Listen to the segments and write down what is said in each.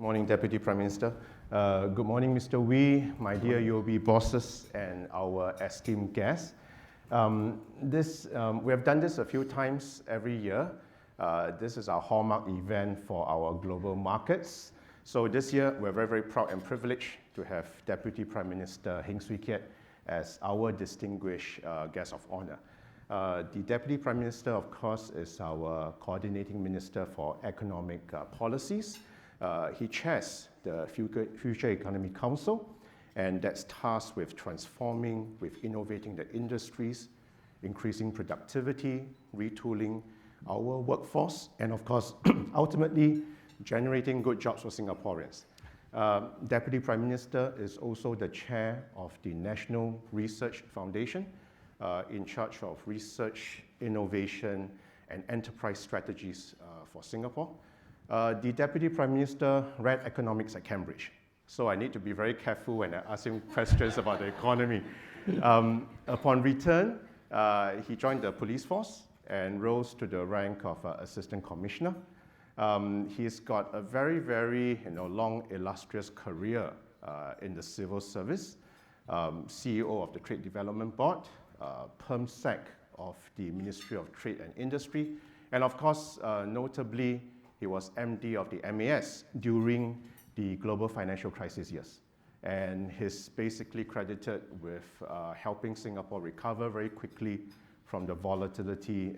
Morning, Deputy Prime Minister. Good morning, Mr. Wee, my dear UOB bosses, and our esteemed guests. We have done this a few times every year. This is our hallmark event for our global markets. So this year, we're very, very proud and privileged to have Deputy Prime Minister Heng Swee Keat as our distinguished guest of honor. The Deputy Prime Minister, of course, is our coordinating minister for economic policies. He chairs the Future Economy Council, and that's tasked with transforming, with innovating the industries, increasing productivity, retooling our workforce, and of course, ultimately, generating good jobs for Singaporeans. Deputy Prime Minister is also the chair of the National Research Foundation, in charge of research, innovation, and enterprise strategies for Singapore. The Deputy Prime Minister read economics at Cambridge, so I need to be very careful when I ask him questions about the economy. Upon return, he joined the police force and rose to the rank of Assistant Commissioner. He's got a very, very long, illustrious career in the civil service, CEO of the Trade Development Board, PermSec of the Ministry of Trade and Industry, and of course, notably, he was MD of the MAS during the global financial crisis years. And he's basically credited with helping Singapore recover very quickly from the volatility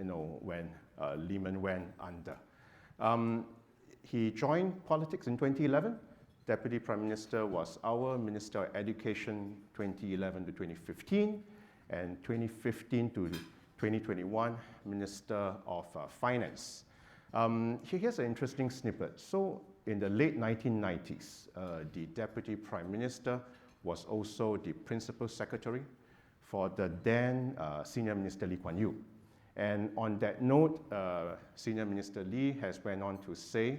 when Lehman went under. He joined politics in 2011. Deputy Prime Minister was our Minister of Education 2011 to 2015, and 2015 to 2021, Minister of Finance. Here's an interesting snippet. So in the late 1990s, the Deputy Prime Minister was also the Principal Secretary for the then Senior Minister Lee Kuan Yew. And on that note, Senior Minister Lee has went on to say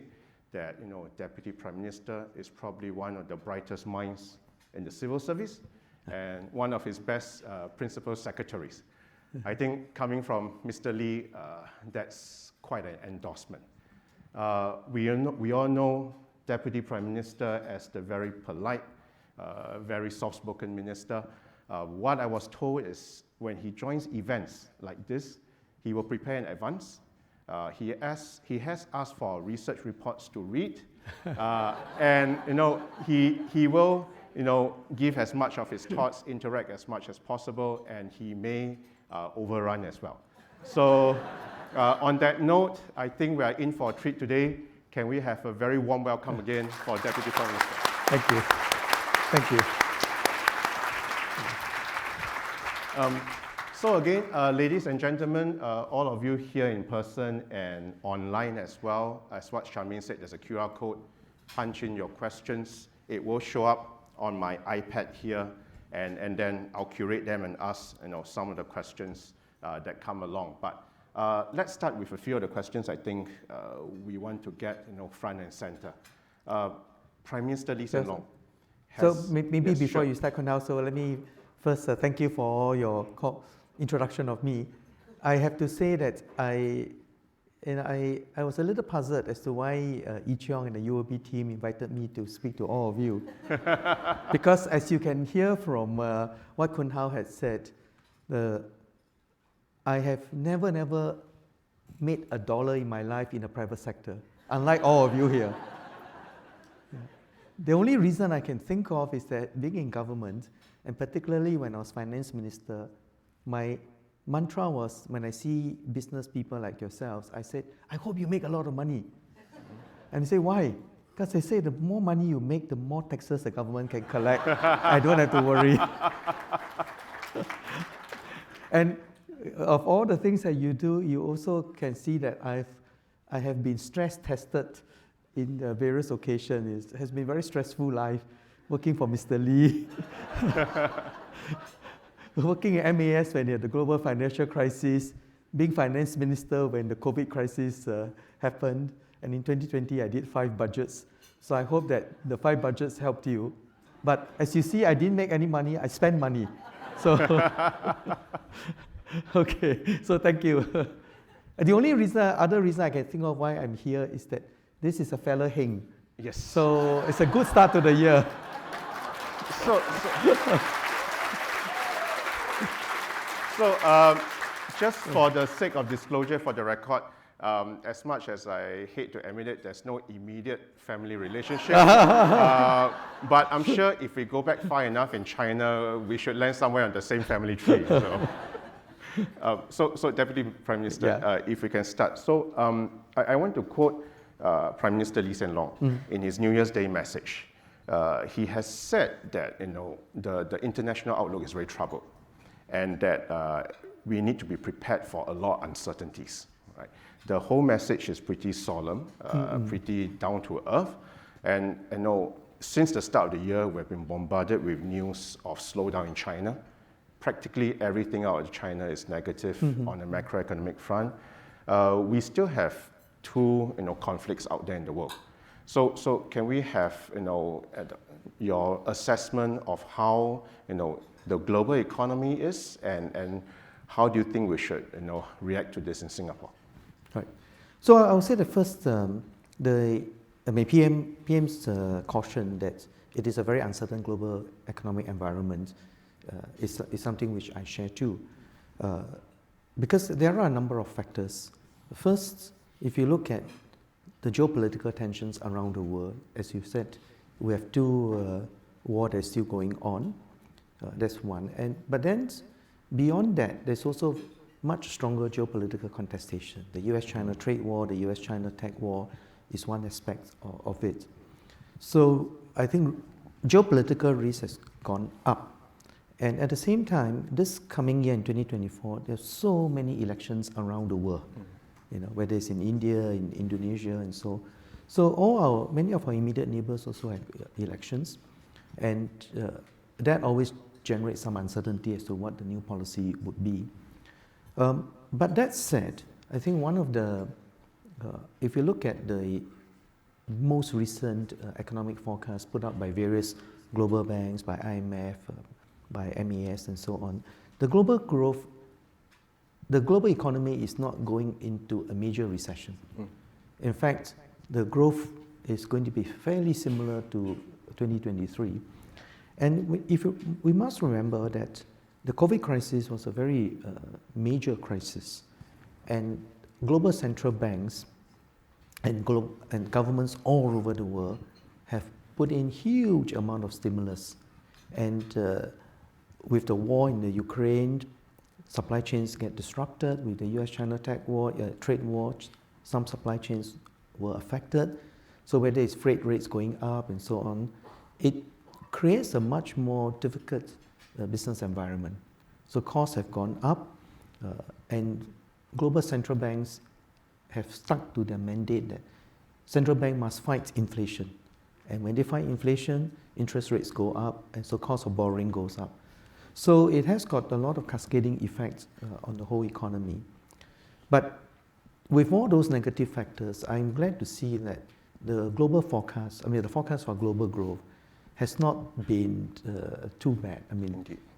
that Deputy Prime Minister is probably one of the brightest minds in the civil service and one of his best principal secretaries. I think coming from Mr. Lee, that's quite an endorsement. We all know Deputy Prime Minister as the very polite, very soft-spoken minister. What I was told is when he joins events like this, he will prepare in advance. He has asked for research reports to read, and he will give as much of his thoughts, interact as much as possible, and he may overrun as well. So on that note, I think we are in for a treat today. Can we have a very warm welcome again for Deputy Prime Minister? Thank you. Thank you. So again, ladies and gentlemen, all of you here in person and online as well, as what Charmaine said, there's a QR code. Punch in your questions. It will show up on my iPad here, and then I'll curate them and ask some of the questions that come along. But let's start with a few of the questions I think we want to get front and center. Prime Minister Lee Hsien Loong. So maybe before you start, Kunal, so let me first thank you for your introduction of me. I have to say that I was a little puzzled as to why Ee Cheong and the UOB team invited me to speak to all of you. Because as you can hear from what Kun Hao had said, I have never made $1 in my life in the private sector, unlike all of you here. The only reason I can think of is that being in government, and particularly when I was finance minister, my mantra was when I see business people like yourselves, I said, I hope you make a lot of money. And they say, why? Because they say the more money you make, the more taxes the government can collect. I don't have to worry. And of all the things that you do, you also can see that I have been stress tested in the various occasions. It has been a very stressful life, working for Mr. Lee, working at MAS when he had the global financial crisis, being finance minister when the COVID crisis happened, and in 2020 I did 5 budgets. So I hope that the 5 budgets helped you. But as you see, I didn't make any money, I spent money. So okay, so thank you. The only other reason I can think of why I'm here is that this is a fellow Heng. Yes. So it's a good start to the year. Just for the sake of disclosure for the record, as much as I hate to admit it, there's no immediate family relationship. But I'm sure if we go back far enough in China, we should land somewhere on the same family tree. So Deputy Prime Minister, if we can start. So I want to quote Prime Minister Lee Hsien Loong in his New Year's Day message. He has said that the international outlook is very troubled, and that we need to be prepared for a lot of uncertainties. Right? The whole message is pretty solemn, pretty down to earth, and since the start of the year, we've been bombarded with news of slowdown in China. Practically everything out of China is negative on the macroeconomic front. We still have two conflicts out there in the world. So can we have your assessment of how the global economy is, and how do you think we should react to this in Singapore? Right. So I would say that first, PM's caution that it is a very uncertain global economic environment is something which I share too, because there are a number of factors. First, if you look at the geopolitical tensions around the world, as you said, we have two wars that are still going on. That's one. But then beyond that, there's also much stronger geopolitical contestation. The US-China trade war, the US-China tech war is one aspect of it. So I think geopolitical risk has gone up. And at the same time, this coming year in 2024, there's so many elections around the world. Whether it's in India, in Indonesia, and so many of our immediate neighbors also have elections, and that always generates some uncertainty as to what the new policy would be. But that said, I think one of the, if you look at the most recent economic forecasts put out by various global banks, by IMF, by MES, and so on, the global economy is not going into a major recession. In fact, the growth is going to be fairly similar to 2023. And we must remember that the COVID crisis was a very major crisis, and global central banks and governments all over the world have put in huge amount of stimulus. And with the war in the Ukraine, supply chains get disrupted. With the US-China tech war, trade war, some supply chains were affected. So whether it's freight rates going up and so on, it creates a much more difficult business environment. So costs have gone up, and global central banks have stuck to their mandate that central bank must fight inflation. And when they fight inflation, interest rates go up, and so cost of borrowing goes up. So it has got a lot of cascading effects on the whole economy. But with all those negative factors, I'm glad to see that the global forecast, the forecast for global growth has not been too bad.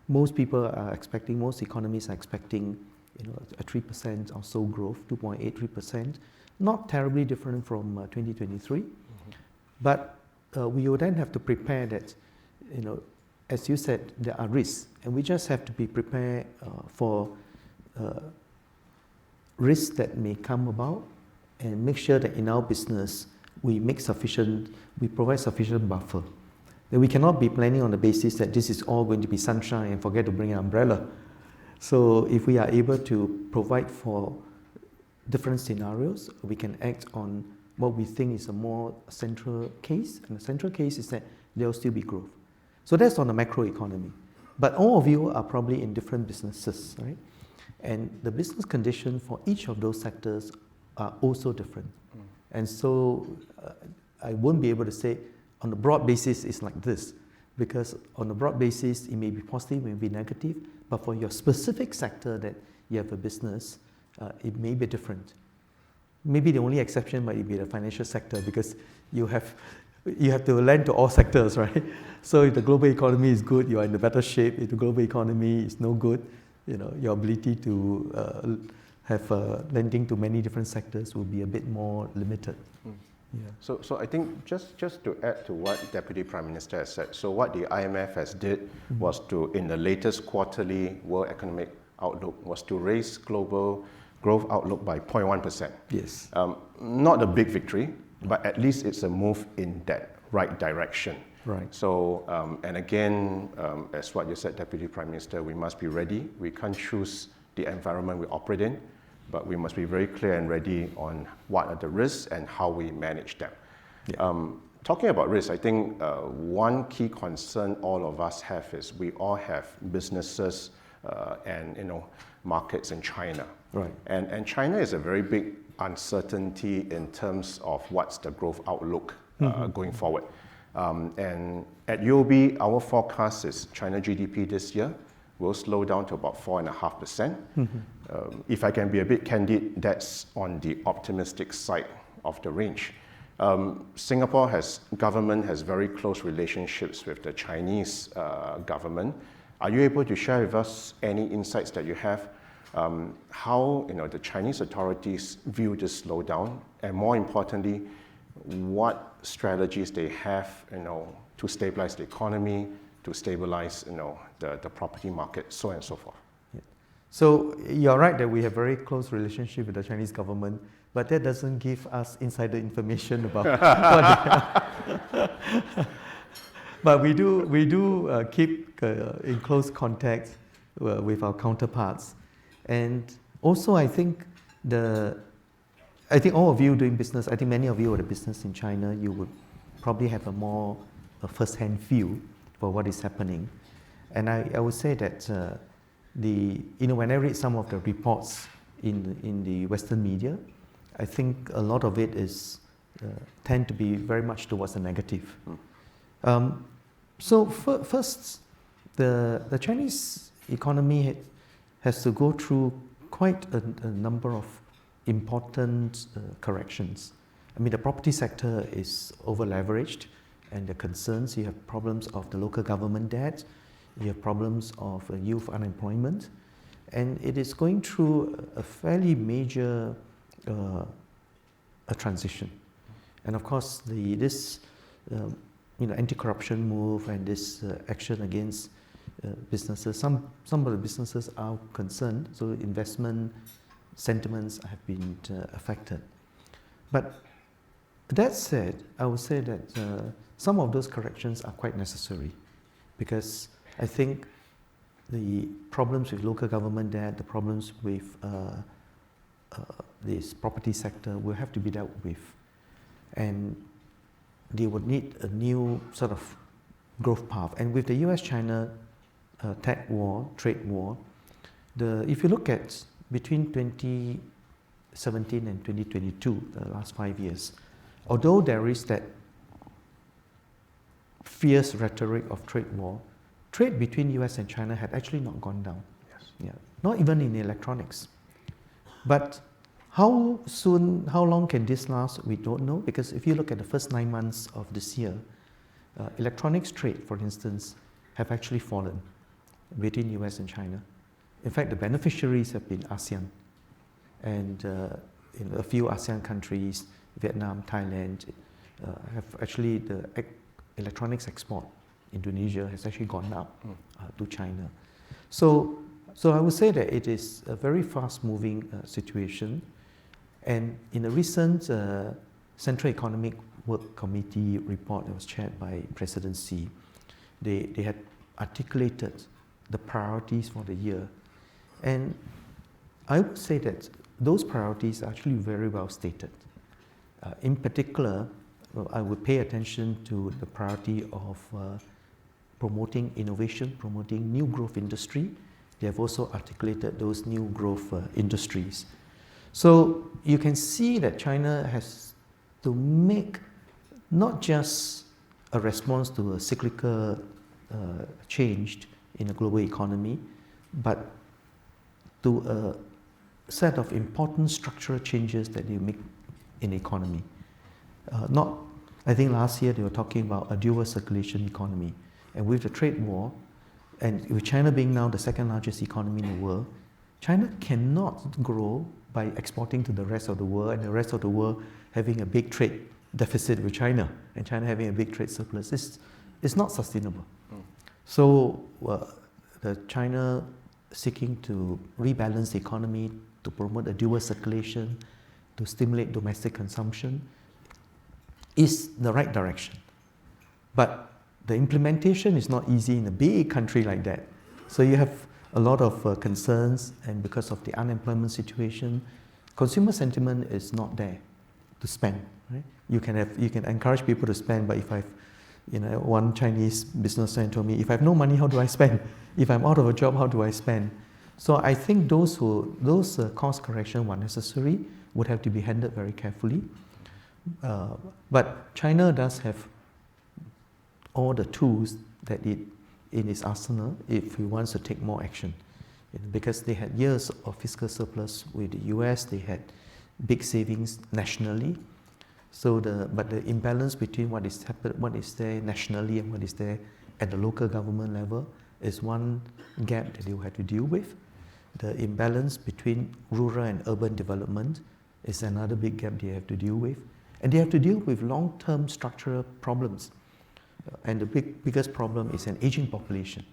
Most people are expecting, most economies are expecting a 3% or so growth, 2.83%, not terribly different from 2023. But we will then have to prepare that, as you said, there are risks, and we just have to be prepared for risks that may come about, and make sure that in our business we provide sufficient buffer. That we cannot be planning on the basis that this is all going to be sunshine and forget to bring an umbrella. So if we are able to provide for different scenarios, we can act on what we think is a more central case, and the central case is that there will still be growth. So that's on the macroeconomy. But all of you are probably in different businesses, right? And the business conditions for each of those sectors are also different. And so I won't be able to say on a broad basis it's like this, because on a broad basis it may be positive, it may be negative, but for your specific sector that you have a business, it may be different. Maybe the only exception might be the financial sector, because you have to lend to all sectors, right? So if the global economy is good, you are in a better shape. If the global economy is no good, your ability to have lending to many different sectors will be a bit more limited. Yeah. So I think just to add to what Deputy Prime Minister has said, so what the IMF has did was to, in the latest quarterly World Economic Outlook, was to raise global growth outlook by 0.1%. Yes. Not a big victory, but at least it's a move in that right direction. Right. So, and again, as what you said, Deputy Prime Minister, we must be ready. We can't choose the environment we operate in, but we must be very clear and ready on what are the risks and how we manage them. Yeah. Talking about risks, I think one key concern all of us have is we all have businesses and markets in China. Right. And China is a very big uncertainty in terms of what's the growth outlook going forward. And at UOB, our forecast is China GDP this year will slow down to about 4.5%. If I can be a bit candid, that's on the optimistic side of the range. Singapore government has very close relationships with the Chinese government. Are you able to share with us any insights that you have how the Chinese authorities view this slowdown, and more importantly, what strategies they have to stabilize the economy, to stabilize the property market, so on and so forth? Yeah. So you're right that we have very close relationship with the Chinese government, but that doesn't give us insider information about what but we do keep in close contact with our counterparts. And also I think all of you doing business, I think many of you are the business in China, you would probably have a first-hand view for what is happening. And I would say that when I read some of the reports in the Western media, I think a lot of it tend to be very much towards the negative. So first, the Chinese economy has to go through quite a number of important corrections. I mean, the property sector is over-leveraged, and the concerns, you have problems of the local government debt, you have problems of youth unemployment, and it is going through a fairly major a transition. And of course, this anti-corruption move and this action against businesses, some of the businesses are concerned, so investment sentiments have been affected. But that said, I would say that some of those corrections are quite necessary, because I think the problems with local government debt, the problems with this property sector will have to be dealt with, and they would need a new sort of growth path. And with the US-China tech war, trade war, if you look at between 2017 and 2022, the last 5 years, although there is that fierce rhetoric of trade war, trade between US and China had actually not gone down. Yes. Yeah, not even in electronics. But how long can this last, we don't know, because if you look at the first 9 months of this year, electronics trade, for instance, have actually fallen between US and China. In fact, the beneficiaries have been ASEAN, and in a few ASEAN countries, Vietnam, Thailand, have actually the electronics export. Indonesia has actually gone up to China. So I would say that it is a very fast-moving situation. And in a recent Central Economic Work Committee report that was chaired by President Xi, they had articulated the priorities for the year. And I would say that those priorities are actually very well stated. In particular, I would pay attention to the priority of promoting innovation, promoting new growth industry. They have also articulated those new growth industries. So you can see that China has to make not just a response to a cyclical change in the global economy, but to a set of important structural changes that they make in the economy. I think last year they were talking about a dual circulation economy. And with the trade war, and with China being now the second largest economy in the world, China cannot grow by exporting to the rest of the world, and the rest of the world having a big trade deficit with China, and China having a big trade surplus. It's not sustainable. So the China seeking to rebalance the economy, to promote a dual circulation, to stimulate domestic consumption, is the right direction. But the implementation is not easy in a big country like that. So you have a lot of concerns, and because of the unemployment situation, consumer sentiment is not there to spend. Right? You can encourage people to spend, but if one Chinese businessman told me, if I have no money, how do I spend? If I'm out of a job, how do I spend? So I think those course correction were necessary, would have to be handled very carefully. But China does have all the tools that in its arsenal if it wants to take more action. Because they had years of fiscal surplus with the US, they had big savings nationally. So but the imbalance between what is there nationally and what is there at the local government level is one gap that they will have to deal with. The imbalance between rural and urban development is another big gap they have to deal with. And they have to deal with long-term structural problems. And the biggest problem is an aging population.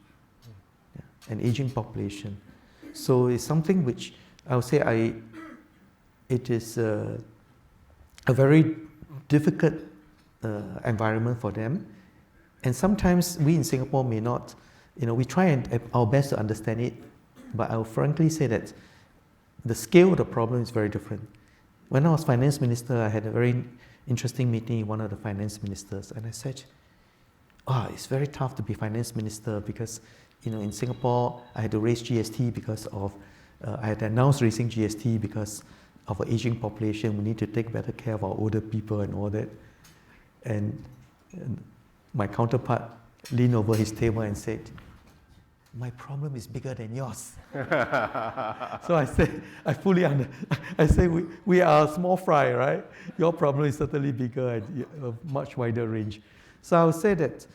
Yeah, an aging population. So it's something which I would say it is a very difficult environment for them. And sometimes we in Singapore may not, we try our best to understand it, but I will frankly say that the scale of the problem is very different. When I was finance minister, I had a very interesting meeting with one of the finance ministers, and I said, it's very tough to be finance minister because, in Singapore, I had to raise GST because of, I had announced raising GST because of an aging population. We need to take better care of our older people and all that. And my counterpart leaned over his table and said, my problem is bigger than yours. So I said, I say we are a small fry, right? Your problem is certainly bigger and a much wider range. So I would say that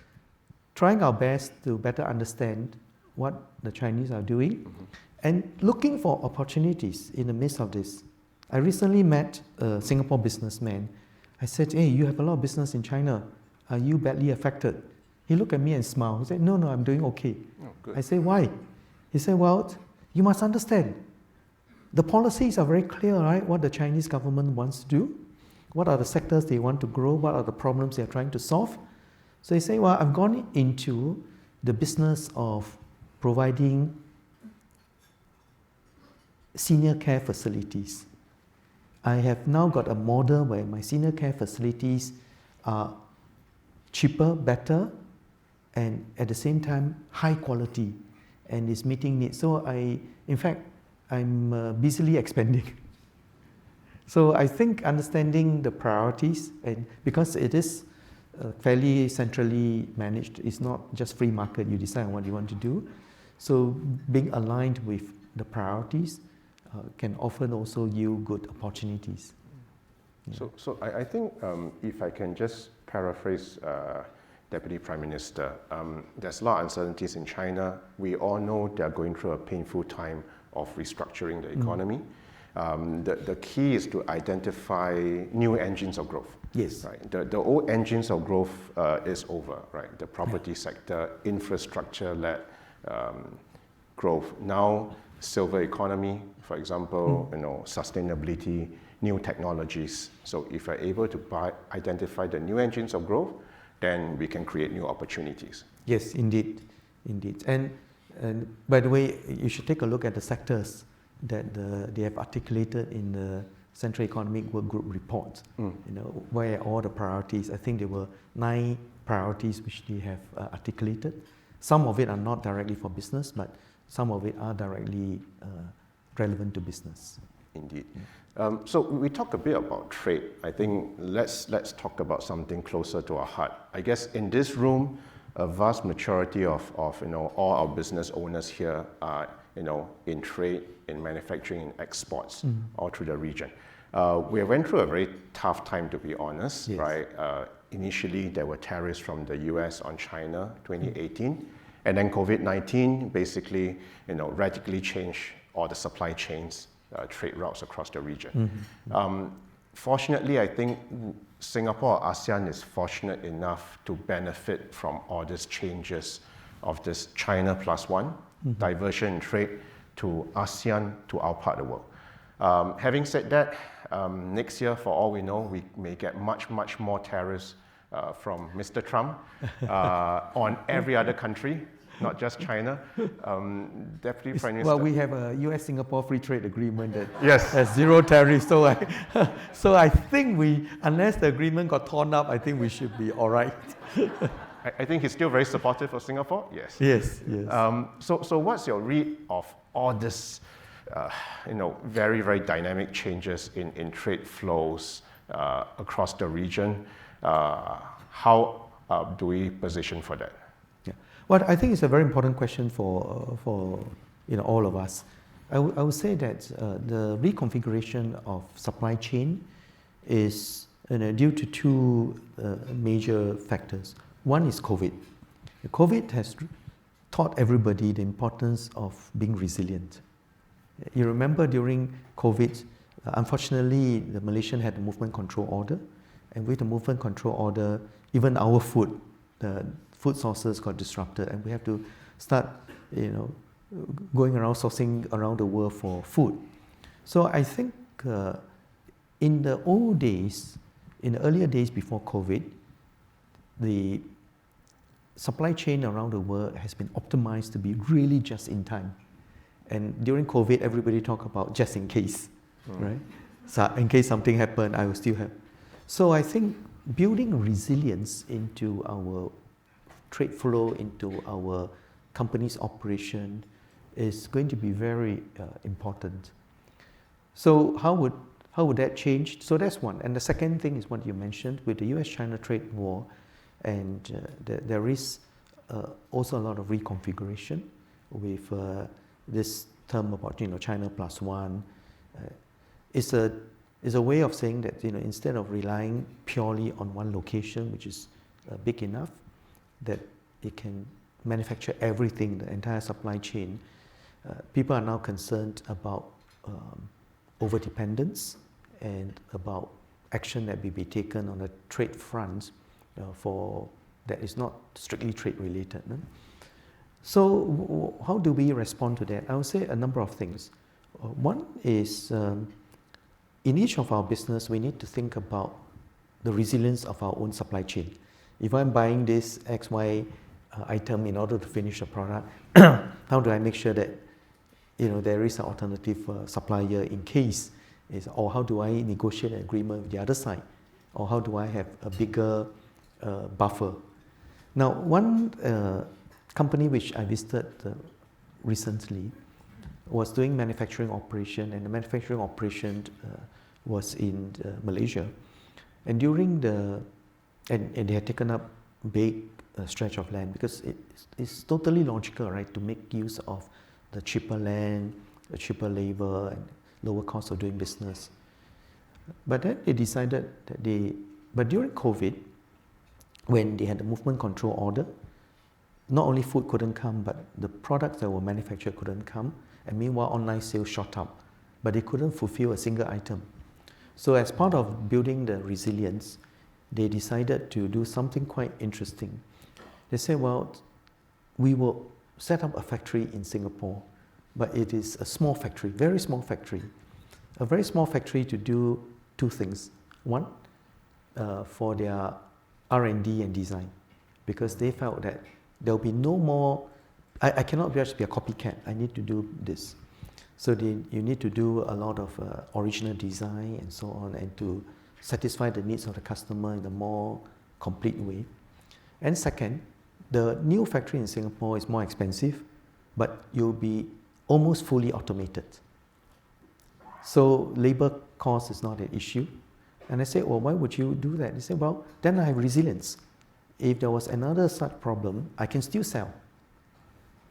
trying our best to better understand what the Chinese are doing and looking for opportunities in the midst of this. I recently met a Singapore businessman. I said, hey, you have a lot of business in China. Are you badly affected? He looked at me and smiled. He said, no, I'm doing okay. Oh, good. I said, why? He said, well, you must understand. The policies are very clear, right? What the Chinese government wants to do. What are the sectors they want to grow? What are the problems they're trying to solve? So he said, well, I've gone into the business of providing senior care facilities. I have now got a model where my senior care facilities are cheaper, better, and at the same time, high quality, and is meeting needs. So in fact, I'm busily expanding. So I think understanding the priorities, and because it is fairly centrally managed, it's not just free market, you decide on what you want to do. So being aligned with the priorities can often also yield good opportunities. Yeah. So I think if I can just paraphrase Deputy Prime Minister, there's a lot of uncertainties in China. We all know they're going through a painful time of restructuring the economy. The key is to identify new engines of growth. Yes. Right. The old engines of growth is over, right? The property sector, infrastructure-led growth. Now, silver economy, for example, sustainability, new technologies. So if we're able to identify the new engines of growth, then we can create new opportunities. Yes, indeed. And by the way, you should take a look at the sectors that they have articulated in the Central Economic Work Group report. Where are all the priorities? I think there were 9 priorities which they have articulated. Some of it are not directly for business, but some of it are directly relevant to business. Indeed. So we talked a bit about trade. I think let's talk about something closer to our heart. I guess in this room, a vast majority of all our business owners here are in trade, in manufacturing, in exports, all through the region. We went through a very tough time, to be honest, yes. Right? Initially, there were tariffs from the US on China, 2018, and then COVID-19 basically, radically changed all the supply chains, trade routes across the region. fortunately, I think Singapore, ASEAN is fortunate enough to benefit from all these changes of this China plus one, diversion in trade to ASEAN, to our part of the world. Having said that, next year, for all we know, we may get much, much more tariffs from Mr. Trump on every other country, not just China. Deputy Prime Minister. Well, we have a US-Singapore free trade agreement that yes. has zero tariffs. So I think unless the agreement got torn up, I think we should be all right. I think he's still very supportive of Singapore. Yes. Yes. Yes. So what's your read of all this, very, very dynamic changes in trade flows across the region? How do we position for that? Yeah. Well, I think it's a very important question for all of us. I would say that the reconfiguration of supply chain is due to two major factors. One is COVID. COVID has taught everybody the importance of being resilient. You remember during COVID, unfortunately, the Malaysian had a movement control order, and with the movement control order, even our food sources got disrupted, and we have to start, going around sourcing around the world for food. So I think in the old days, in the earlier days before COVID, the supply chain around the world has been optimized to be really just in time. And during COVID, everybody talk about just in case, right? So in case something happened, I will still have. So I think building resilience into our trade flow, into our company's operation is going to be very important. So how would that change? So that's one. And the second thing is what you mentioned with the US-China trade war, and there is also a lot of reconfiguration with this term about China plus one. It's a way of saying that instead of relying purely on one location, which is big enough that it can manufacture everything, the entire supply chain, people are now concerned about overdependence and about action that will be taken on the trade front for that is not strictly trade related. No? So how do we respond to that? I would say a number of things. One is in each of our business, we need to think about the resilience of our own supply chain. If I'm buying this XY item in order to finish a product, how do I make sure that there is an alternative supplier in case, or how do I negotiate an agreement with the other side, or how do I have a bigger buffer? Now, one company which I visited recently was doing manufacturing operation, and the manufacturing operation was in Malaysia. And during and they had taken up big stretch of land because it's totally logical, right, to make use of the cheaper land, the cheaper labor, and lower cost of doing business. But then they decided that but during COVID, when they had the movement control order, not only food couldn't come, but the products that were manufactured couldn't come, and meanwhile online sales shot up, but they couldn't fulfill a single item. So as part of building the resilience, they decided to do something quite interesting. They said, well, we will set up a factory in Singapore, but it is a small factory, very small factory. A very small factory to do two things. One, for their R&D and design, because they felt that there will be no more, I cannot just be a copycat, I need to do this. So you need to do a lot of original design and so on, and to satisfy the needs of the customer in a more complete way. And second, the new factory in Singapore is more expensive, but you'll be almost fully automated. So labor cost is not an issue. And I said, well, why would you do that? They said, well, then I have resilience. If there was another such problem, I can still sell.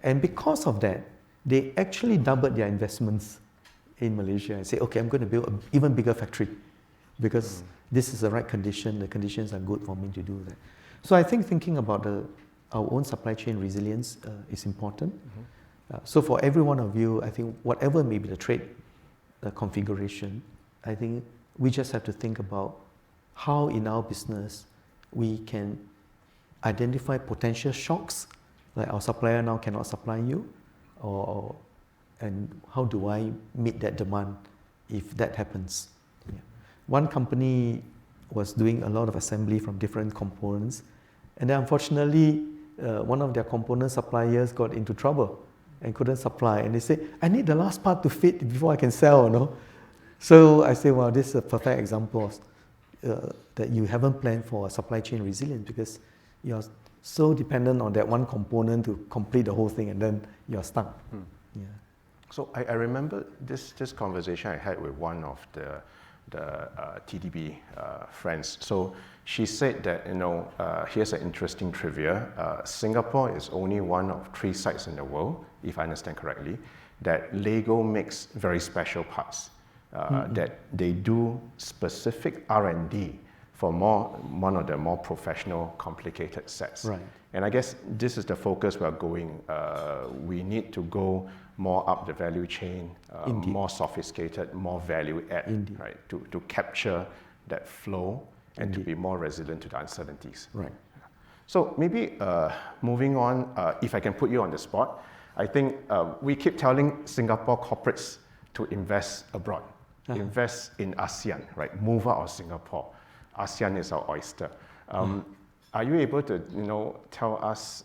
And because of that, they actually doubled their investments in Malaysia and say, okay, I'm going to build an even bigger factory because this is the right condition, the conditions are good for me to do that. So I think thinking about our own supply chain resilience is important. So for every one of you, I think whatever may be the trade configuration, I think we just have to think about how in our business we can identify potential shocks, like our supplier now cannot supply you, and how do I meet that demand if that happens. Yeah. One company was doing a lot of assembly from different components, and then unfortunately one of their component suppliers got into trouble and couldn't supply, and they say, I need the last part to fit before I can sell, no? So I say, well, this is a perfect example of that you haven't planned for a supply chain resilience, because you're so dependent on that one component to complete the whole thing, and then you're stuck. Yeah. So I remember this conversation I had with one of the TDB friends. So she said that, here's an interesting trivia. Singapore is only one of 3 sites in the world, if I understand correctly, that Lego makes very special parts. That they do specific R&D for one of the more professional, complicated sets. Right. And I guess this is the focus we're going. We need to go more up the value chain, more sophisticated, more value add, right? To capture that flow and to be more resilient to the uncertainties. Right. So maybe moving on, if I can put you on the spot, I think we keep telling Singapore corporates to invest abroad. Invest in ASEAN, right? Move out of Singapore. ASEAN is our oyster. Are you able to, tell us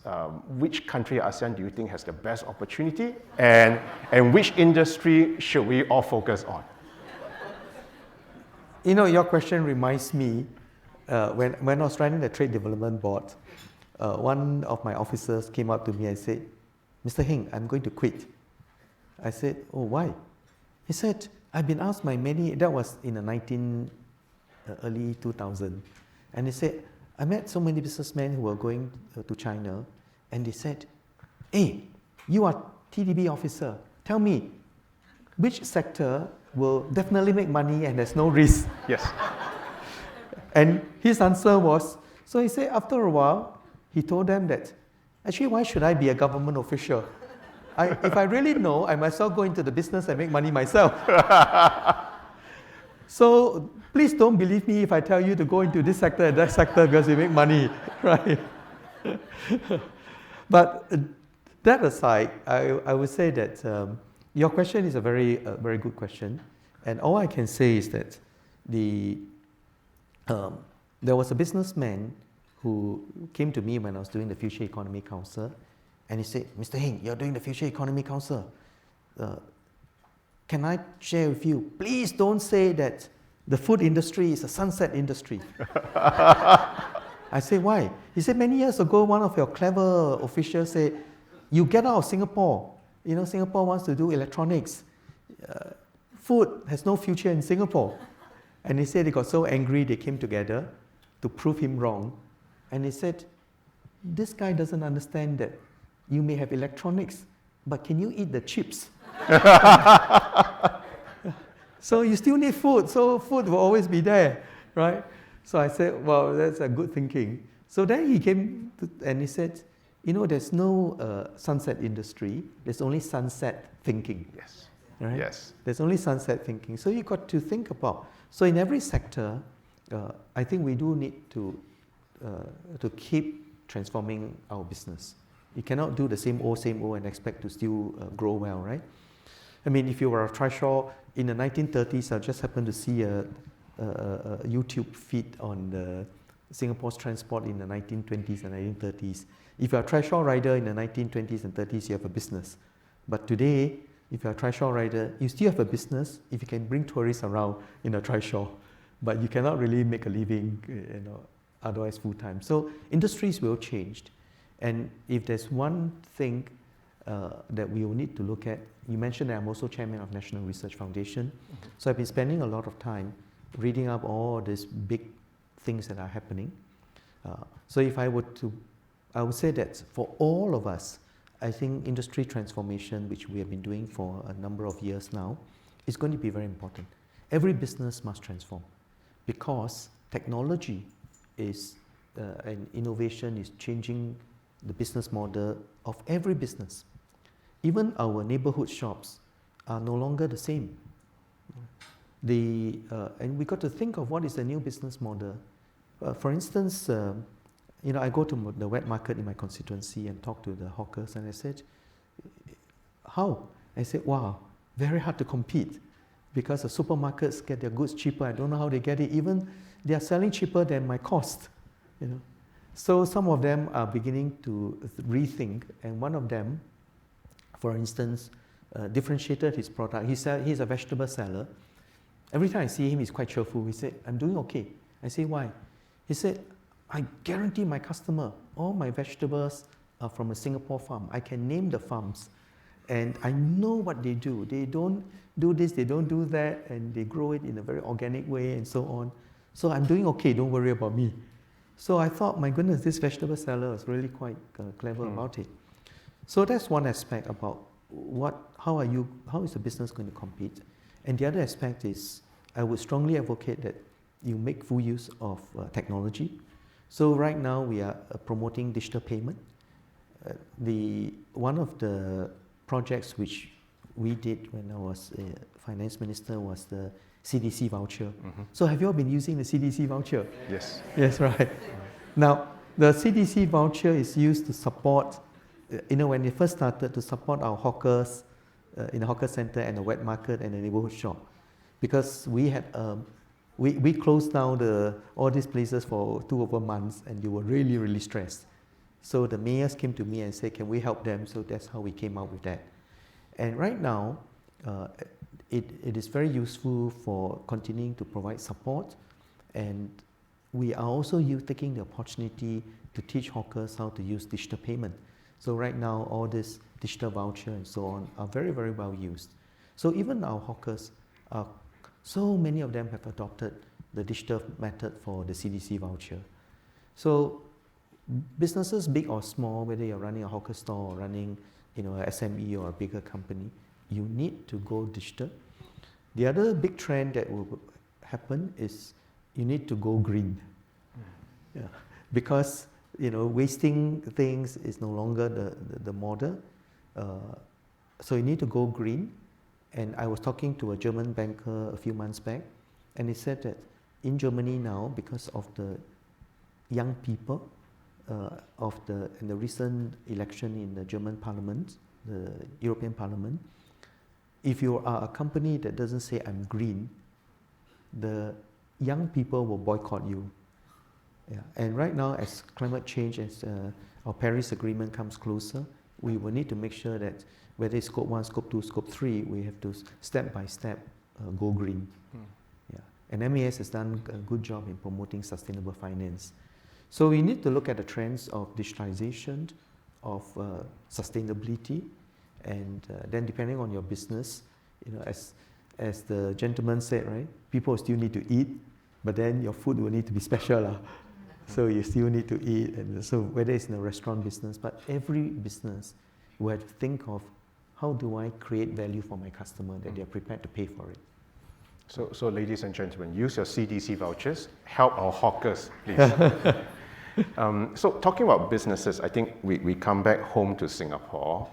which country ASEAN do you think has the best opportunity, and which industry should we all focus on? Your question reminds me when I was running the Trade Development Board, one of my officers came up to me and said, Mr. Heng, I'm going to quit. I said, oh, why? He said, I've been asked by many, that was in the early 2000, and he said, I met so many businessmen who were going to China, and they said, hey, you are TDB officer, tell me, which sector will definitely make money and there's no risk? Yes. And his answer was, so he said after a while, he told them that, actually, why should I be a government official? If I really know, I might as well go into the business and make money myself. So please don't believe me if I tell you to go into this sector and that sector because you make money, right? But that aside, I would say that your question is a very good question. And all I can say is that there was a businessman who came to me when I was doing the Future Economy Council, and he said, Mr. Heng, you're doing the Future Economy Council. Can I share with you, please don't say that the food industry is a sunset industry. I said, why? He said, many years ago, one of your clever officials said, you get out of Singapore. Singapore wants to do electronics. Food has no future in Singapore. And he said they got so angry, they came together to prove him wrong. And he said, this guy doesn't understand that you may have electronics, but can you eat the chips? So you still need food, so food will always be there, right? So I said, well, that's a good thinking. So then he came and he said, there's no sunset industry, there's only sunset thinking. Yes. Right? Yes. There's only sunset thinking. So you got to think about, so in every sector, I think we do need to keep transforming our business. You cannot do the same old and expect to still grow well, right? I mean, if you were a trishaw in the 1930s, I just happened to see a YouTube feed on Singapore's transport in the 1920s and 1930s. If you're a trishaw rider in the 1920s and 30s, you have a business. But today, if you're a trishaw rider, you still have a business if you can bring tourists around in a trishaw. But you cannot really make a living, otherwise full-time. So industries will change. And if there's one thing that we will need to look at, you mentioned that I'm also chairman of National Research Foundation. Mm-hmm. So I've been spending a lot of time reading up all these big things that are happening. So if I would say that for all of us, I think industry transformation, which we have been doing for a number of years now, is going to be very important. Every business must transform because technology is and innovation is changing the business model of every business. Even our neighborhood shops are no longer the same. And we got to think of what is the new business model. For instance, I go to the wet market in my constituency and talk to the hawkers, and I said, how? I said, wow, very hard to compete because the supermarkets get their goods cheaper. I don't know how they get it. Even they are selling cheaper than my cost. So some of them are beginning to rethink, and one of them, for instance, differentiated his product. He's a vegetable seller. Every time I see him, he's quite cheerful. He said, I'm doing okay. I say, why? He said, I guarantee my customer, all my vegetables are from a Singapore farm. I can name the farms, and I know what they do. They don't do this, they don't do that, and they grow it in a very organic way and so on. So I'm doing okay, don't worry about me. So I thought, my goodness, this vegetable seller is really quite clever about it. So that's one aspect about how is the business going to compete? And the other aspect is, I would strongly advocate that you make full use of technology. So right now we are promoting digital payment. One of the projects which we did when I was a finance minister was the CDC voucher. Mm-hmm. So have you all been using the CDC voucher? Yes. Yes, right. Now, the CDC voucher is used to support, when they first started, to support our hawkers in the hawker center and the wet market and the neighborhood shop. Because we had, we closed down all these places for 2 over months, and they were really, really stressed. So the mayors came to me and said, can we help them? So that's how we came out with that. And right now, it is very useful for continuing to provide support, and we are also taking the opportunity to teach hawkers how to use digital payment. So right now, all this digital voucher and so on are very, very well used. So even our hawkers, so many of them have adopted the digital method for the CDC voucher. So businesses, big or small, whether you're running a hawker store or running an SME or a bigger company, you need to go digital. The other big trend that will happen is you need to go green. Yeah. Because wasting things is no longer the model. So you need to go green. And I was talking to a German banker a few months back, and he said that in Germany now, because of the young people, in the recent election in the German parliament, the European Parliament, if you are a company that doesn't say I'm green, the young people will boycott you. Yeah. And right now, as climate change, as our Paris Agreement comes closer, we will need to make sure that whether it's scope 1, scope 2, scope 3, we have to step by step go green. Yeah. And MAS has done a good job in promoting sustainable finance. So we need to look at the trends of digitalization, of sustainability, and then depending on your business, as the gentleman said, right, people still need to eat, but then your food will need to be special. So you still need to eat, and so whether it's in a restaurant business, but every business will have to think of, how do I create value for my customer that they're prepared to pay for it? So ladies and gentlemen, use your CDC vouchers, help our hawkers, please. So talking about businesses, I think we come back home to Singapore.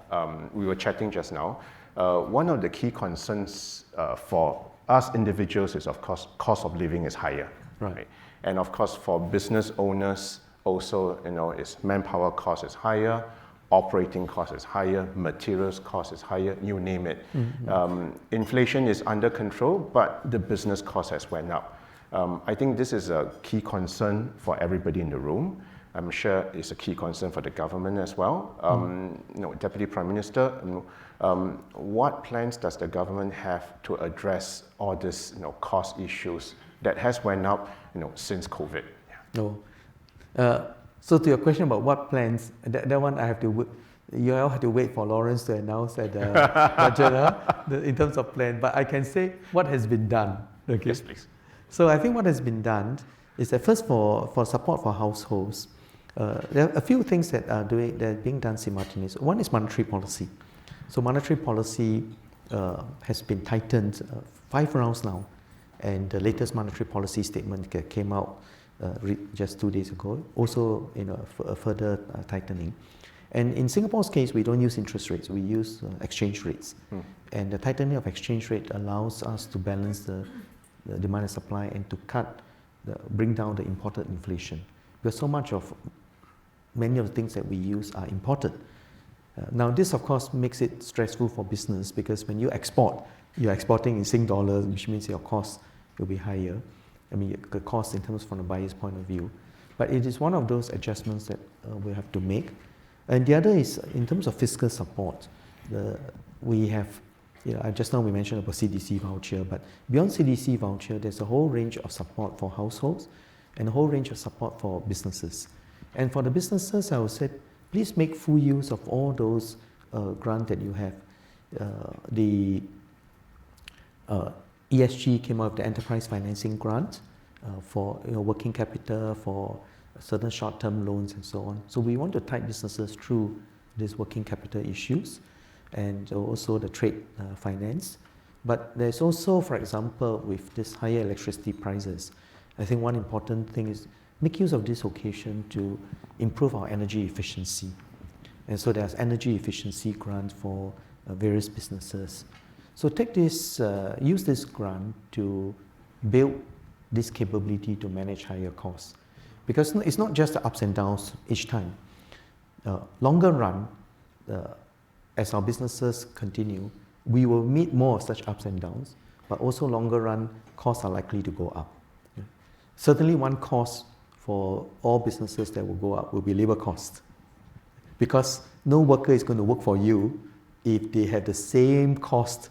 We were chatting just now. One of the key concerns for us individuals is, of course, cost of living is higher. Right? And of course, for business owners also, its manpower cost is higher, operating cost is higher, materials cost is higher, you name it. Mm-hmm. Inflation is under control, but the business cost has went up. I think this is a key concern for everybody in the room. I'm sure it's a key concern for the government as well. Deputy Prime Minister, what plans does the government have to address all these cost issues that has went up since COVID? So to your question about what plans, that one you all have to wait for Lawrence to announce at the budget in terms of plan. But I can say what has been done. Okay? Yes, please. So I think what has been done is that first for support for households, there are a few things that are being done simultaneously. One is monetary policy. So monetary policy has been tightened 5 rounds now, and the latest monetary policy statement came out just 2 days ago, also a further tightening. And in Singapore's case, we don't use interest rates, we use exchange rates. And the tightening of exchange rate allows us to balance the the demand and supply and to bring down the imported inflation. Because so much of many of the things that we use are imported. Now this of course makes it stressful for business because when you export, you're exporting in Sing dollars, which means your cost will be higher. I mean, the cost in terms from the buyer's point of view. But it is one of those adjustments that we have to make. And the other is in terms of fiscal support. We have, just now we mentioned about CDC voucher, but beyond CDC voucher, there's a whole range of support for households and a whole range of support for businesses. And for the businesses, I would say, please make full use of all those grants that you have. The ESG came out with the enterprise financing grant for working capital, for certain short-term loans and so on. So we want to tide businesses through these working capital issues and also the trade finance. But there's also, for example, with this higher electricity prices, I think one important thing is make use of this occasion to improve our energy efficiency. And so there's energy efficiency grant for various businesses. So take this, use this grant to build this capability to manage higher costs. Because it's not just the ups and downs each time. Longer run, as our businesses continue, we will meet more of such ups and downs, but also longer run, costs are likely to go up. Yeah. Certainly one cost for all businesses that will go up will be labor cost. Because no worker is going to work for you if they have the same cost,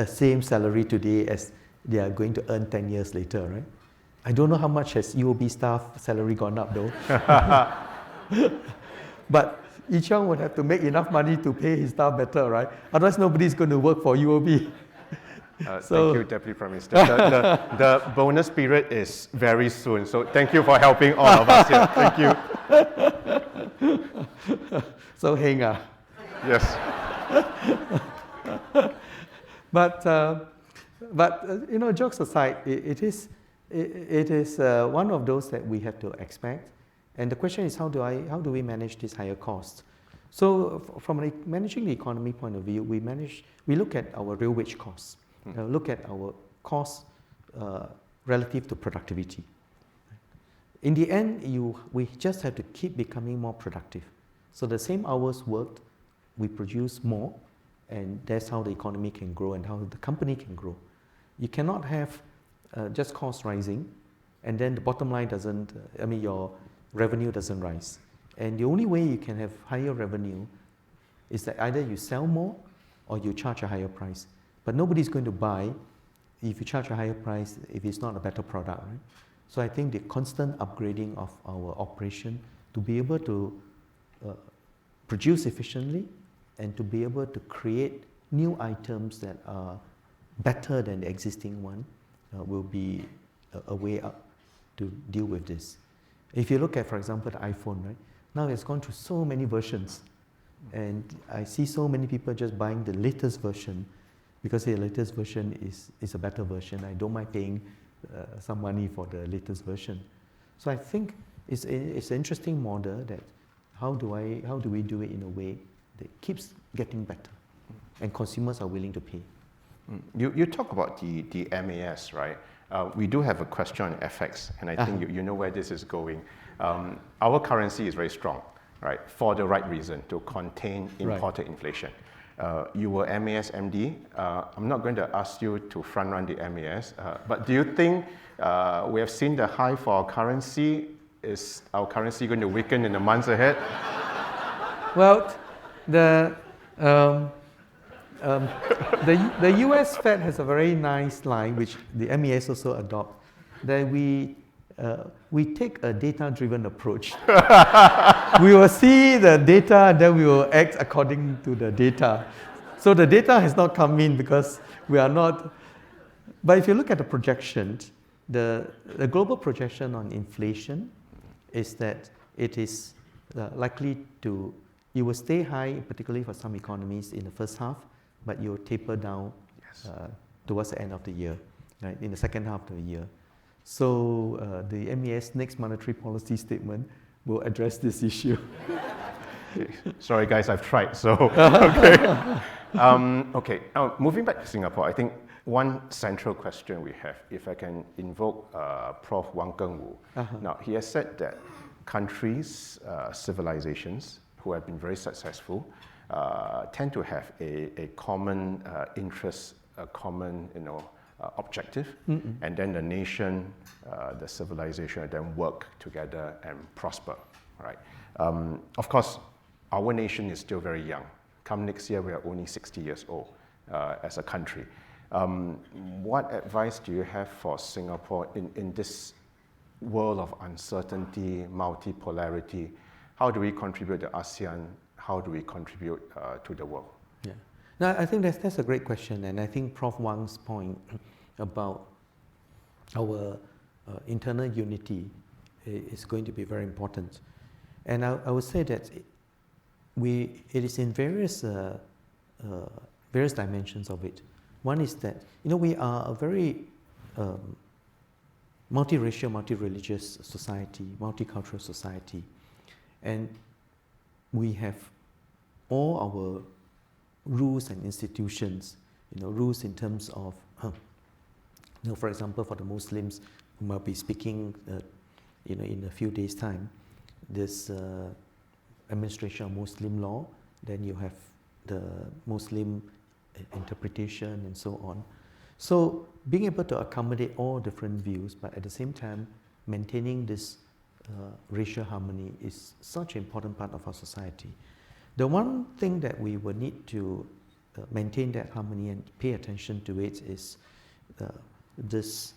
same salary today as they are going to earn 10 years later, right? I don't know how much has UOB staff salary gone up though. But each one would have to make enough money to pay his staff better, right? Otherwise nobody's going to work for UOB. Thank you, Deputy Prime Minister. The bonus period is very soon, so thank you for helping all of us here. Thank you. So heng ah. Yes. But jokes aside, it is one of those that we have to expect. And the question is, how do we manage these higher costs? So from managing the economy point of view, we look at our real wage costs, look at our costs relative to productivity. In the end, we just have to keep becoming more productive. So the same hours worked, we produce more, and that's how the economy can grow and how the company can grow. You cannot have just costs rising, and then the bottom line doesn't, your revenue doesn't rise. And the only way you can have higher revenue is that either you sell more or you charge a higher price. But nobody's going to buy if you charge a higher price if it's not a better product, right? So I think the constant upgrading of our operation to be able to produce efficiently and to be able to create new items that are better than the existing one will be a way up to deal with this. If you look at, for example, the iPhone, right? Now it's gone through so many versions, and I see so many people just buying the latest version because the latest version is a better version. I don't mind paying some money for the latest version. So I think it's an interesting model that how do we do it in a way that keeps getting better and consumers are willing to pay. You talk about the MAS, right? We do have a question on FX, and I think you know where this is going. Our currency is very strong, right? For the right reason, to contain imported inflation. You were MAS MD. I'm not going to ask you to front run the MAS, but do you think we have seen the high for our currency? Is our currency going to weaken in the months ahead? Well, the US Fed has a very nice line, which the MAS also adopt, that we take a data-driven approach. We will see the data, and then we will act according to the data. So the data has not come in because we are not. But if you look at the projections, the global projection on inflation is that it is likely to, it will stay high, particularly for some economies in the first half, but you'll taper down towards the end of the year, right, in the second half of the year. So the MAS next monetary policy statement will address this issue. Sorry guys, I've tried, so okay. Okay, moving back to Singapore, I think one central question we have, if I can invoke Prof. Wang Gengwu. Now, he has said that countries, civilizations who have been very successful tend to have a common interest, a common objective, and then the nation, the civilization, then work together and prosper. Right? Of course, our nation is still very young. Come next year, we are only 60 years old as a country. What advice do you have for Singapore in this world of uncertainty, multipolarity? How do we contribute to ASEAN? How do we contribute to the world? Yeah, no, I think that's a great question, and I think Prof. Wang's point about our internal unity is going to be very important. And I would say that it is in various dimensions of it. One is that we are a very multiracial, multi-religious society, multicultural society, and we have all our rules and institutions. Rules in terms of, for example, for the Muslims, whom I'll be speaking, in a few days' time, this administration of Muslim law. Then you have the Muslim interpretation and so on. So being able to accommodate all different views, but at the same time maintaining this racial harmony is such an important part of our society. The one thing that we will need to maintain that harmony and pay attention to it is this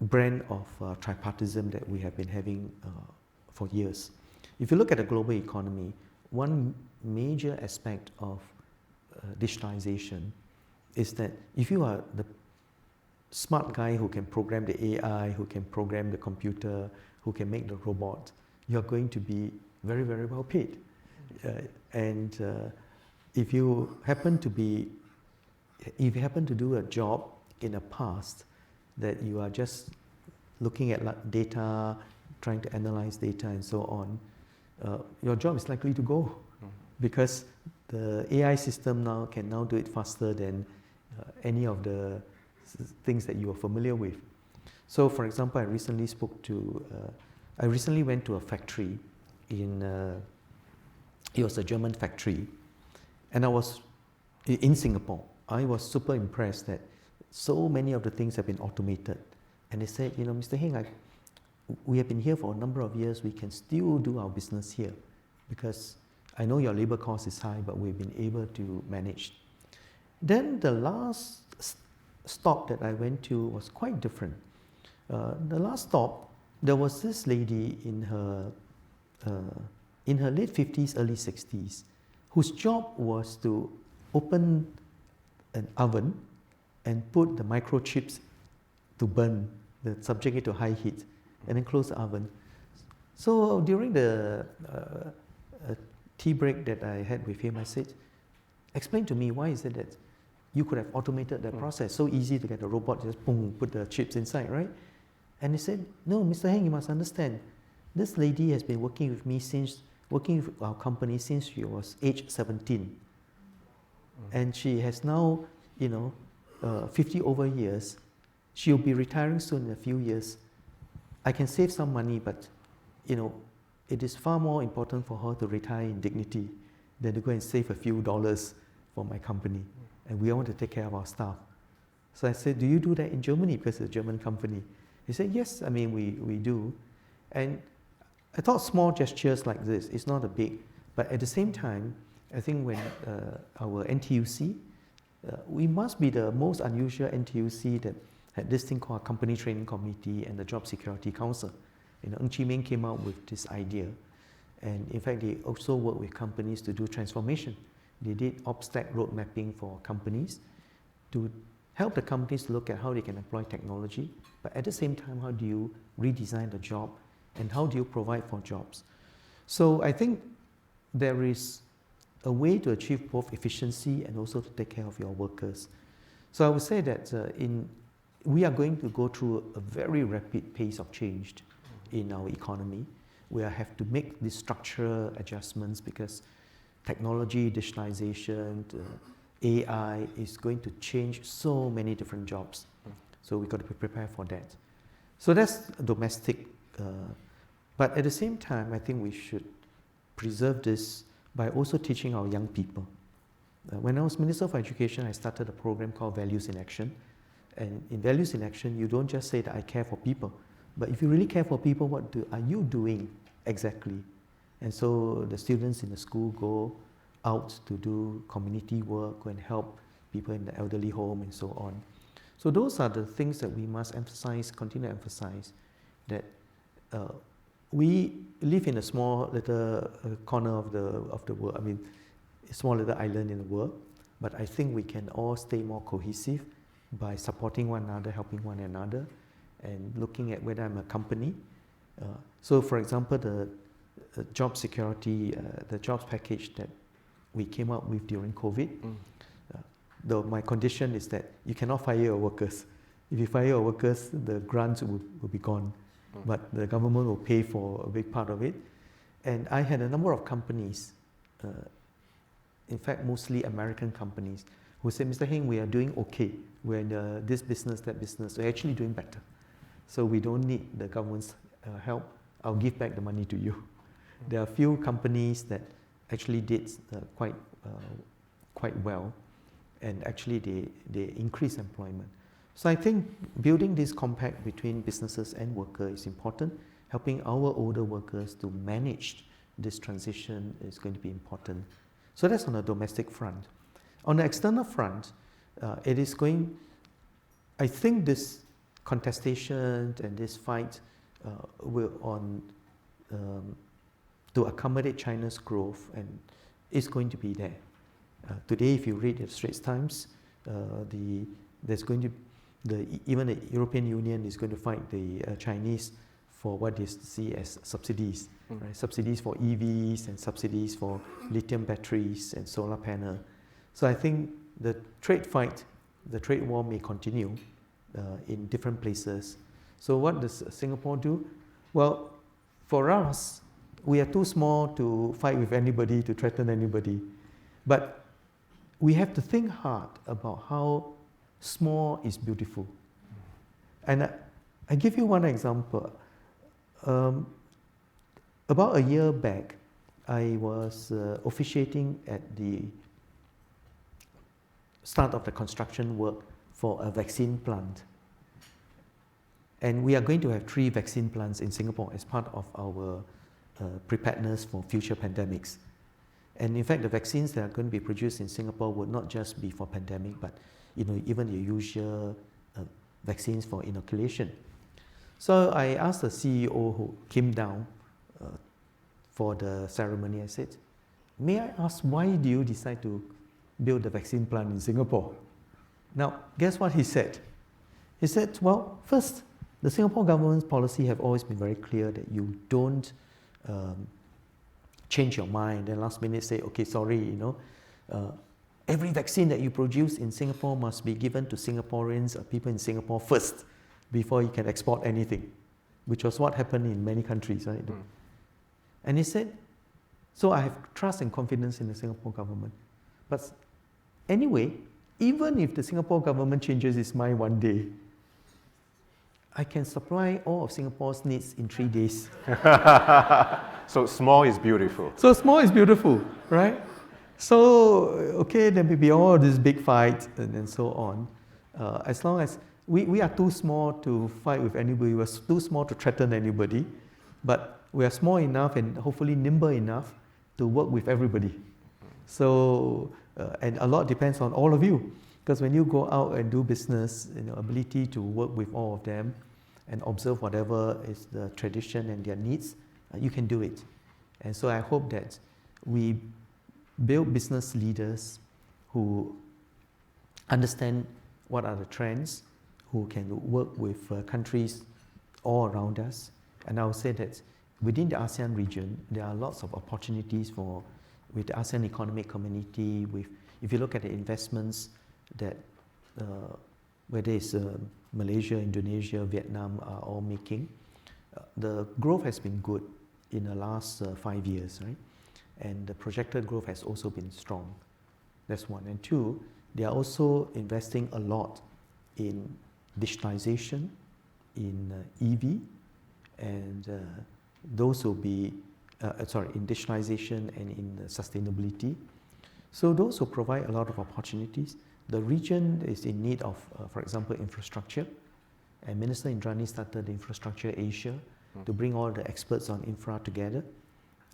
brand of tripartism that we have been having for years. If you look at the global economy, one major aspect of digitalization is that if you are the smart guy who can program the AI, who can program the computer, who can make the robot, you're going to be very, very well paid. If you happen to do a job in the past that you are just looking at data, trying to analyze data and so on, your job is likely to go because the AI system now can do it faster than any of the things that you are familiar with. So, for example, I recently went to a factory it was a German factory, and I was in Singapore. I was super impressed that so many of the things have been automated. And they said, Mr. Heng, we have been here for a number of years, we can still do our business here because I know your labor cost is high, but we've been able to manage. Then the last stop that I went to was quite different. The last stop, there was this lady in her late 50s, early 60s, whose job was to open an oven and put the microchips to burn, subject it to high heat, and then close the oven. So during the tea break that I had with him, I said, explain to me why is it that you could have automated that process, so easy to get a robot, just boom, put the chips inside, right? And he said, no, Mr. Heng, you must understand, this lady has been working with our company since she was age 17. And she has now, 50 over years. She'll be retiring soon in a few years. I can save some money, but, it is far more important for her to retire in dignity than to go and save a few dollars for my company. And we want to take care of our staff. So I said, do you do that in Germany because it's a German company? He said, yes, we do. And I thought small gestures like this, it's not a big, but at the same time, I think when our NTUC, we must be the most unusual NTUC that had this thing called a Company Training Committee and the Job Security Council. Ng Chee Meng came out with this idea. And in fact, they also work with companies to do transformation. They did OBSTAC road mapping for companies to help the companies look at how they can employ technology, but at the same time, how do you redesign the job and how do you provide for jobs? So I think there is a way to achieve both efficiency and also to take care of your workers. So I would say that we are going to go through a very rapid pace of change in our economy. We have to make these structural adjustments because technology, digitalization, AI is going to change so many different jobs. So we've got to be prepared for that. So that's domestic. But at the same time, I think we should preserve this by also teaching our young people. When I was Minister for Education, I started a program called Values in Action. And in Values in Action, you don't just say that I care for people, but if you really care for people, what are you doing exactly? And so the students in the school go out to do community work, go and help people in the elderly home and so on. So those are the things that we must emphasize, continue to emphasize, that we live in a small little corner of the world, I mean, a small little island in the world, but I think we can all stay more cohesive by supporting one another, helping one another, and looking at whether I'm a company. So for example, the job security, the jobs package that we came up with during COVID, though my condition is that you cannot fire your workers. If you fire your workers, the grants will be gone, but the government will pay for a big part of it. And I had a number of companies, in fact mostly American companies, who said, Mr. Heng, we are doing okay. We're in this business, that business. We're actually doing better. So we don't need the government's help. I'll give back the money to you. There are a few companies that actually did quite well, and actually they increase employment. So I think building this compact between businesses and workers is important. Helping our older workers to manage this transition is going to be important. So that's on the domestic front. On the external front, it is going, I think this contestation and this fight will to accommodate China's growth, and is going to be there. Today, if you read the Straits Times, there's going to even the European Union is going to fight the Chinese for what they see as subsidies, right? Subsidies for EVs and subsidies for lithium batteries and solar panel. So I think the trade fight, the trade war may continue in different places. So what does Singapore do? Well, for us, we are too small to fight with anybody, to threaten anybody. But we have to think hard about how small is beautiful. And I give you one example. About a year back, I was officiating at the start of the construction work for a vaccine plant. And we are going to have 3 vaccine plants in Singapore as part of our preparedness for future pandemics. And in fact, the vaccines that are going to be produced in Singapore would not just be for pandemic, but even the usual vaccines for inoculation. So I asked the CEO who came down for the ceremony. I said, may I ask, why do you decide to build the vaccine plant in Singapore? Now, guess what he said? He said, well, first, the Singapore government's policy have always been very clear that you don't change your mind and last minute say, okay, sorry, every vaccine that you produce in Singapore must be given to Singaporeans or people in Singapore first before you can export anything, which was what happened in many countries, right? And he said, so I have trust and confidence in the Singapore government. But anyway, even if the Singapore government changes its mind one day, I can supply all of Singapore's needs in 3 days. So small is beautiful. So small is beautiful, right? So, okay, there may be all this big fight and so on. As long as we are too small to fight with anybody, we are too small to threaten anybody, but we are small enough and hopefully nimble enough to work with everybody. So, and a lot depends on all of you, because when you go out and do business, ability to work with all of them and observe whatever is the tradition and their needs, you can do it. And so I hope that we build business leaders who understand what are the trends, who can work with countries all around us. And I would say that within the ASEAN region, there are lots of opportunities with the ASEAN Economic Community. If you look at the investments that whether it's Malaysia, Indonesia, Vietnam are all making, the growth has been good in the last 5 years, right? And the projected growth has also been strong. That's one. And two, they are also investing a lot in digitalization, in EV, and those will be, in digitalization and in sustainability. So those will provide a lot of opportunities. The region is in need of, for example, infrastructure. And Minister Indrani started Infrastructure Asia to bring all the experts on infra together.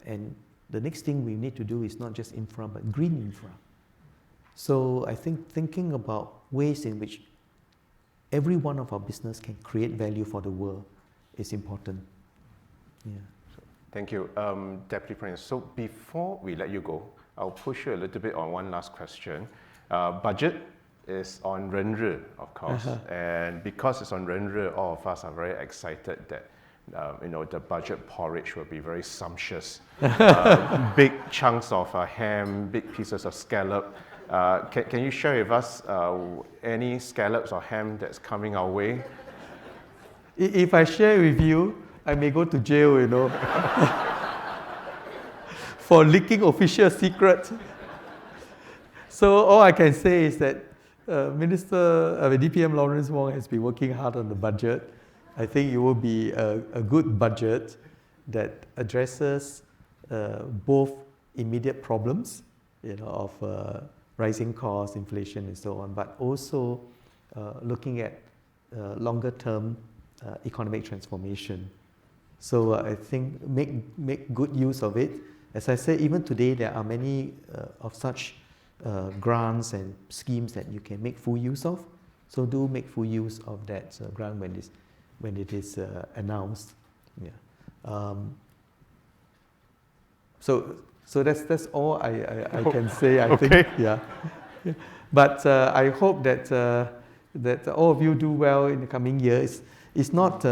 And the next thing we need to do is not just infra, but green infra. So I think thinking about ways in which every one of our business can create value for the world is important. Yeah. Thank you, Deputy Premier. So before we let you go, I'll push you a little bit on one last question. Budget is on 人日, of course, and because it's on 人日, all of us are very excited that the budget porridge will be very sumptuous. Big chunks of ham, big pieces of scallop. Can you share with us any scallops or ham that's coming our way? If I share with you, I may go to jail, for leaking official secrets. So all I can say is that DPM Lawrence Wong has been working hard on the budget. I think it will be a good budget that addresses both immediate problems, of rising costs, inflation, and so on, but also looking at longer-term economic transformation. So I think make good use of it. As I said, even today there are many of such grants and schemes that you can make full use of. So do make full use of that grant when it is announced. Yeah. So that's all I can say. I think. Yeah. But I hope that all of you do well in the coming years. It's not.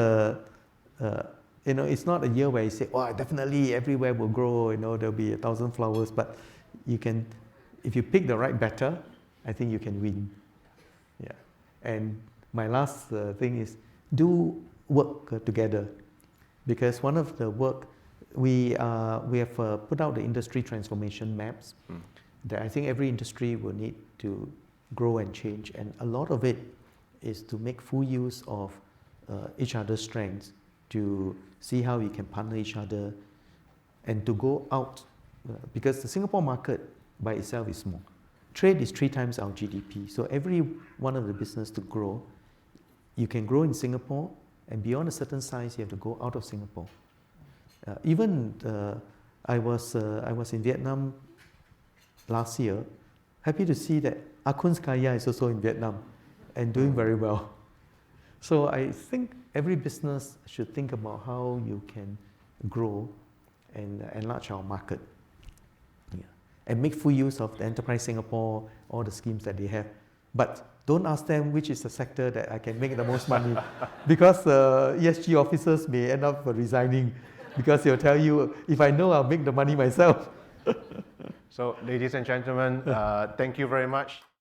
It's not a year where you say, "Oh, definitely everywhere will grow. There'll be 1,000 flowers." But you can, if you pick the right batter, I think you can win. Yeah. And my last thing is do work together, because one of the work we have put out the industry transformation maps that I think every industry will need to grow and change, and a lot of it is to make full use of each other's strengths, to see how we can partner each other, and to go out, because the Singapore market by itself is small. Trade is 3 times our GDP, so every one of the business to grow, you can grow in Singapore, and beyond a certain size, you have to go out of Singapore. I was in Vietnam last year, happy to see that Akun's Kaya is also in Vietnam and doing very well. So I think every business should think about how you can grow and enlarge our market. Yeah. And make full use of the Enterprise Singapore, all the schemes that they have. But don't ask them which is the sector that I can make the most money, because ESG officers may end up resigning, because they'll tell you, if I know, I'll make the money myself. So, ladies and gentlemen, thank you very much.